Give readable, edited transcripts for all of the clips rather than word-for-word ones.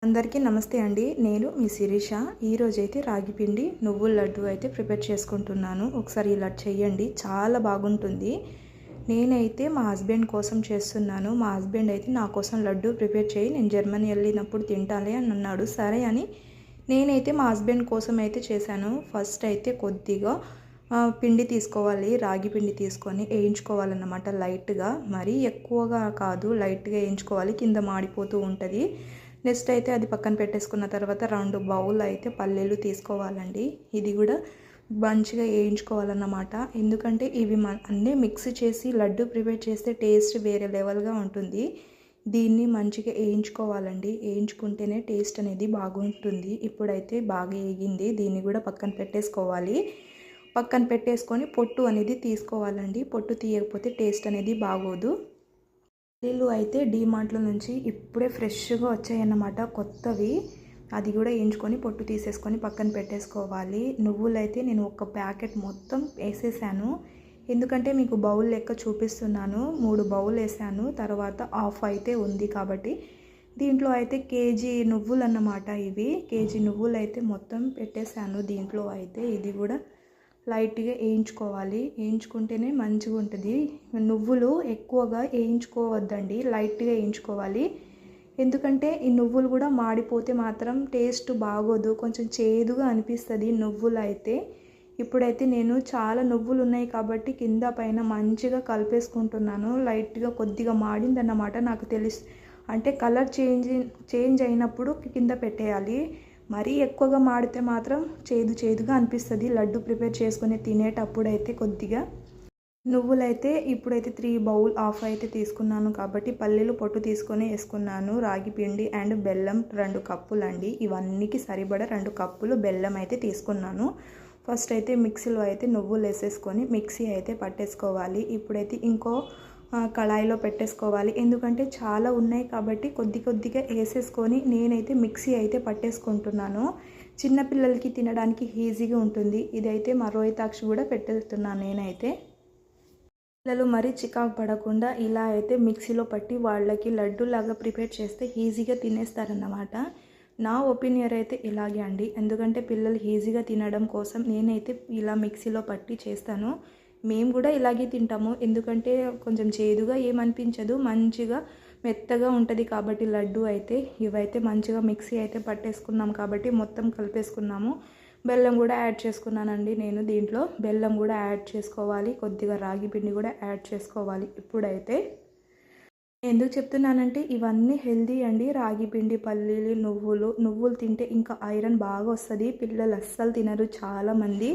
అందరికీ నమస్తే అండి. నేను మీ శిరీష. ఈరోజైతే రాగి పిండి నువ్వుల లడ్డు అయితే ప్రిపేర్ చేసుకుంటున్నాను. ఒకసారి ఇలా చేయండి, చాలా బాగుంటుంది. నేనైతే మా హస్బెండ్ కోసం చేస్తున్నాను. మా హస్బెండ్ అయితే నా కోసం లడ్డు ప్రిపేర్ చేయి, నేను జర్మనీ వెళ్ళినప్పుడు తింటాలే అని అన్నాడు. సరే అని నేనైతే మా హస్బెండ్ కోసం అయితే చేశాను. ఫస్ట్ అయితే కొద్దిగా పిండి తీసుకోవాలి. రాగి పిండి తీసుకొని వేయించుకోవాలన్నమాట లైట్గా. మరీ ఎక్కువగా కాదు, లైట్గా వేయించుకోవాలి, కింద మాడిపోతూ ఉంటుంది. నెక్స్ట్ అయితే అది పక్కన పెట్టేసుకున్న తర్వాత 2 బౌల్ అయితే పల్లీలు తీసుకోవాలండి. ఇది కూడా మంచిగా వేయించుకోవాలన్నమాట. ఎందుకంటే ఇవి అన్నీ మిక్స్ చేసి లడ్డు ప్రిపేర్ చేస్తే టేస్ట్ వేరే లెవెల్గా ఉంటుంది. దీన్ని మంచిగా వేయించుకోవాలండి. వేయించుకుంటేనే టేస్ట్ అనేది బాగుంటుంది. ఇప్పుడైతే బాగా వేగింది. దీన్ని కూడా పక్కన పెట్టేసుకోవాలి. పక్కన పెట్టేసుకొని పొట్టు అనేది తీసుకోవాలండి. పొట్టు తీయకపోతే టేస్ట్ అనేది బాగోదు. పల్లీలు అయితే డీమార్ట్లో నుంచి ఇప్పుడే ఫ్రెష్గా వచ్చాయన్నమాట, కొత్తవి. అది కూడా వేయించుకొని పొట్టు తీసేసుకొని పక్కన పెట్టేసుకోవాలి. నువ్వులు అయితే నేను ఒక ప్యాకెట్ మొత్తం వేసేసాను. ఎందుకంటే మీకు బౌల్ లెక్క చూపిస్తున్నాను. 3 బౌల్ వేసాను, తర్వాత హాఫ్ అయితే ఉంది కాబట్టి. దీంట్లో అయితే కేజీ నువ్వులు అన్నమాట. ఇవి కేజీ నువ్వులు అయితే మొత్తం పెట్టేశాను దీంట్లో అయితే. ఇది కూడా లైట్గా వేయించుకోవాలి. వేయించుకుంటేనే మంచిగా ఉంటుంది. నువ్వులు ఎక్కువగా వేయించుకోవద్దండి, లైట్గా వేయించుకోవాలి. ఎందుకంటే ఈ నువ్వులు కూడా మాడిపోతే మాత్రం టేస్ట్ బాగోదు, కొంచెం చేదుగా అనిపిస్తుంది నువ్వులు అయితే. ఇప్పుడైతే నేను చాలా నువ్వులు ఉన్నాయి కాబట్టి కింద పైన మంచిగా కలిపేసుకుంటున్నాను. లైట్గా కొద్దిగా మాడిందన్నమాట నాకు తెలుసు. అంటే కలర్ చేంజ్ అయినప్పుడు కింద పెట్టేయాలి. మరీ ఎక్కువగా మాడితే మాత్రం చేదుగా అనిపిస్తుంది లడ్డు ప్రిపేర్ చేసుకుని తినేటప్పుడు అయితే. కొద్దిగా నువ్వులైతే ఇప్పుడైతే 3 బౌల్ హాఫ్ అయితే తీసుకున్నాను కాబట్టి పల్లీలు పొట్టు తీసుకొని వేసుకున్నాను. రాగి పిండి అండ్ బెల్లం 2 కప్పులు అండి. ఇవన్నీకి సరిపడా 2 కప్పులు బెల్లం అయితే తీసుకున్నాను. ఫస్ట్ అయితే మిక్సీలో అయితే నువ్వులు వేసేసుకొని మిక్సీ అయితే పట్టేసుకోవాలి. ఇప్పుడైతే ఇంకో కళాయిలో పెట్టేసుకోవాలి. ఎందుకంటే చాలా ఉన్నాయి కాబట్టి కొద్దిగా వేసేసుకొని నేనైతే మిక్సీ అయితే పట్టేసుకుంటున్నాను. చిన్నపిల్లలకి తినడానికి ఈజీగా ఉంటుంది. ఇదైతే మా రోహితాక్షి కూడా పెట్టేస్తున్నాను నేనైతే. పిల్లలు మరీ చికాకు పడకుండా ఇలా అయితే మిక్సీలో పట్టి వాళ్ళకి లడ్డూలాగా ప్రిపేర్ చేస్తే ఈజీగా తినేస్తారన్నమాట. నా ఒపీనియన్ అయితే ఇలాగే అండి. ఎందుకంటే పిల్లలు ఈజీగా తినడం కోసం నేనైతే ఇలా మిక్సీలో పట్టి చేస్తాను. మేము కూడా ఇలాగే తింటాము. ఎందుకంటే కొంచెం చేదుగా ఏమనిపించదు, మంచిగా మెత్తగా ఉంటుంది కాబట్టి లడ్డు అయితే. ఇవైతే మంచిగా మిక్సీ అయితే పట్టేసుకున్నాం కాబట్టి మొత్తం కలిపేసుకున్నాము. బెల్లం కూడా యాడ్ చేసుకున్నానండి నేను. దీంట్లో బెల్లం కూడా యాడ్ చేసుకోవాలి, కొద్దిగా రాగి పిండి కూడా యాడ్ చేసుకోవాలి. ఇప్పుడైతే ఎందుకు చెప్తున్నానంటే ఇవన్నీ హెల్దీ అండి. రాగి పిండి, పల్లీలు, నువ్వులు తింటే ఇంకా ఐరన్ బాగా వస్తుంది. పిల్లలు అస్సలు తినరు చాలామంది.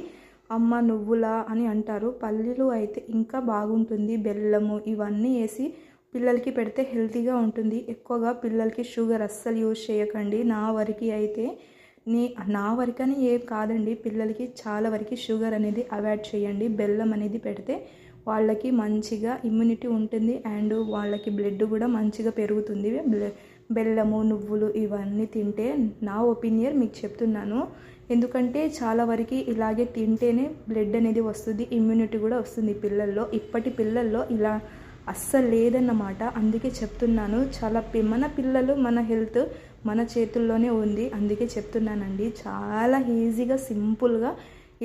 అమ్మ నువ్వులా అని అంటారు. పల్లీలు అయితే ఇంకా బాగుంటుంది. బెల్లము ఇవన్నీ వేసి పిల్లలకి పెడితే హెల్తీగా ఉంటుంది. ఎక్కువగా పిల్లలకి షుగర్ అస్సలు యూజ్ చేయకండి. నా వరకని ఏం కాదండి, పిల్లలకి చాలా వరకు షుగర్ అనేది అవాయిడ్ చేయండి. బెల్లం అనేది పెడితే వాళ్ళకి మంచిగా ఇమ్యూనిటీ ఉంటుంది అండ్ వాళ్ళకి బ్లడ్ కూడా మంచిగా పెరుగుతుంది. బెల్లము, నువ్వులు ఇవన్నీ తింటే నా ఒపీనియన్ మీకు చెప్తున్నాను. ఎందుకంటే చాలా వరకు ఇలాగే తింటేనే బ్లడ్ అనేది వస్తుంది, ఇమ్యూనిటీ కూడా వస్తుంది పిల్లల్లో. ఇప్పటి పిల్లల్లో ఇలా అస్సలు లేదన్నమాట. అందుకే చెప్తున్నాను. మన పిల్లలు, మన హెల్త్ మన చేతుల్లోనే ఉంది. అందుకే చెప్తున్నానండి. చాలా ఈజీగా సింపుల్గా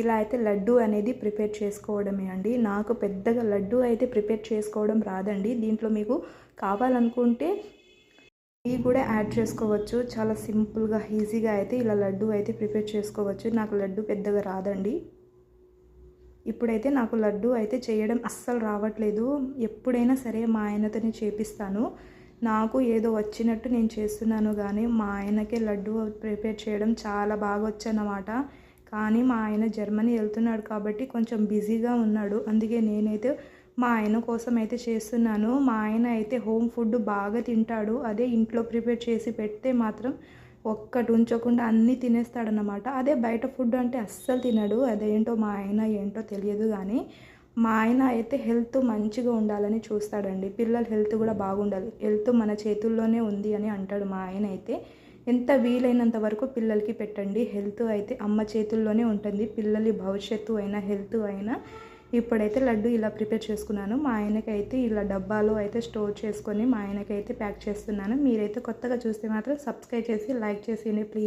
ఇలా అయితే లడ్డు అనేది ప్రిపేర్ చేసుకోవడమే అండి. నాకు పెద్దగా లడ్డు అయితే ప్రిపేర్ చేసుకోవడం రాదండి. దీంట్లో మీకు కావాలనుకుంటే ఇవి కూడా యాడ్ చేసుకోవచ్చు. చాలా సింపుల్గా ఈజీగా అయితే ఇలా లడ్డు అయితే ప్రిపేర్ చేసుకోవచ్చు. నాకు లడ్డు పెద్దగా రాదండి. ఇప్పుడైతే నాకు లడ్డు అయితే చేయడం అస్సలు రావట్లేదు. ఎప్పుడైనా సరే మా ఆయనతోనే చేపిస్తాను. నాకు ఏదో వచ్చినట్టు నేను చేస్తున్నాను కానీ మా ఆయనకే లడ్డు ప్రిపేర్ చేయడం చాలా బాగా వచ్చన్నమాట. కానీ మా ఆయన జర్మనీ వెళ్తున్నాడు కాబట్టి కొంచెం బిజీగా ఉన్నాడు. అందుకే నేనైతే మా ఆయన కోసం అయితే చేస్తున్నాను. మా ఆయన అయితే హోమ్ ఫుడ్ బాగా తింటాడు. అదే ఇంట్లో ప్రిపేర్ చేసి పెడితే మాత్రం ఒక్కటి ఉంచకుండా అన్నీ తినేస్తాడనమాట. అదే బయట ఫుడ్ అంటే అస్సలు తినడు. అదేంటో మా ఆయన ఏంటో తెలియదు కానీ మా ఆయన అయితే హెల్త్ మంచిగా ఉండాలని చూస్తాడండి. పిల్లల హెల్త్ కూడా బాగుండాలి. హెల్త్ మన చేతుల్లోనే ఉంది అని అంటాడు మా ఆయన అయితే. ఎంత వీలైనంత వరకు పిల్లలకి పెట్టండి. హెల్త్ అయితే అమ్మ చేతుల్లోనే ఉంటుంది. పిల్లల భవిష్యత్తు అయినా హెల్త్ అయినా ఇప్పుడైతే లడ్డు ఇలా ప్రిపేర్ చేసుకున్నాను. మా ఆయనకైతే ఇలా డబ్బాలో అయితే స్టోర్ చేసుకొని మా ఆయనకైతే ప్యాక్ చేస్తున్నాను. మీరైతే కొత్తగా చూస్తే మాత్రం సబ్స్క్రైబ్ చేసి లైక్ చేసేయండి ప్లీజ్.